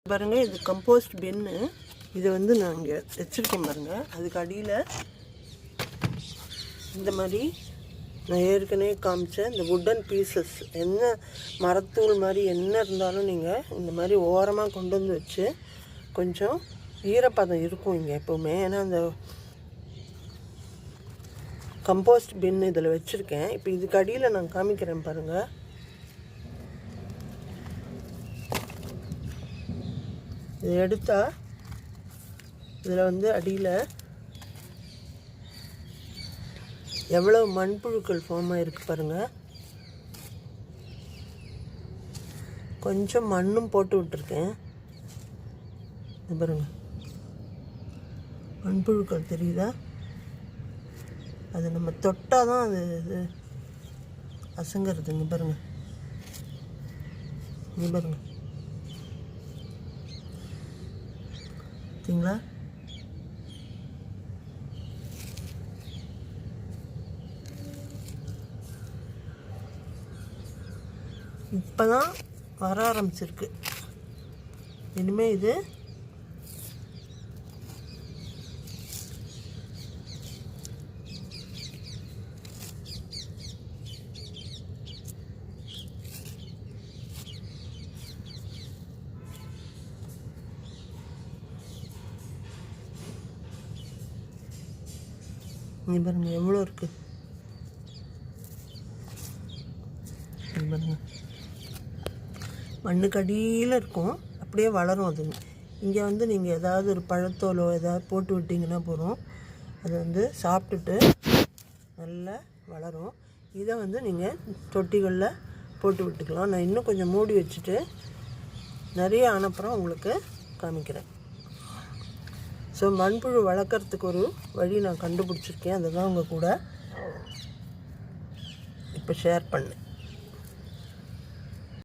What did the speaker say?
பாருங்கள், இது கம்போஸ்ட் பின்னு. இதை வந்து நான் இங்கே வச்சுருக்கேன் பாருங்கள். அதுக்கு அடியில் இந்த மாதிரி நான் ஏற்கனவே காமிச்சேன் இந்த வுட்டன் பீசஸ், என்ன மரத்தூள் மாதிரி என்ன இருந்தாலும் நீங்கள் இந்த மாதிரி ஓரமாக கொண்டு வந்து வச்சு கொஞ்சம் ஈரப்பதம் இருக்கும் இங்கே எப்போவுமே. ஏன்னா அந்த கம்போஸ்ட் பின் இதில் வச்சுருக்கேன். இப்போ இதுக்கு அடியில் நான் காமிக்கிறேன் பாருங்கள். இதை எடுத்தால் இதில் வந்து அடியில் எவ்வளோ மண்புழுக்கள் ஃபார்ம் ஆகிருக்கு பாருங்கள். கொஞ்சம் மண்ணும் போட்டு விட்டுருக்கேன். இது பாருங்கள், மண்புழுக்கள் தெரியுதா? அது நம்ம தொட்டால் தான் அது இது அசங்கிறது. இங்கே பாருங்கள், இங்கே பாருங்கள், பார்த்தீங்களா? இப்போ தான் வர ஆரம்பிச்சிருக்கு. இனிமேல் இது இங்கே பாருங்கள் எவ்வளோ இருக்குது. பாருங்க, மண்ணுக்கு அடியில் இருக்கும், அப்படியே வளரும். அது இங்கே வந்து நீங்கள் ஏதாவது ஒரு பழத்தோலோ ஏதாவது போட்டு விட்டிங்கன்னா போதும், அது வந்து சாப்பிட்டுட்டு நல்லா வளரும். இதை வந்து நீங்கள் தொட்டிகளில் போட்டு விட்டுக்கலாம். நான் இன்னும் கொஞ்சம் மூடி வச்சுட்டு நிறைய ஆனப்புறம் உங்களுக்கு காமிக்கிறேன். ஸோ மண்புழு வளர்க்குறதுக்கு ஒரு வழி நான் கண்டுபிடிச்சிருக்கேன். அதை தான் உங்கள் கூட இப்போ ஷேர் பண்ணேன்.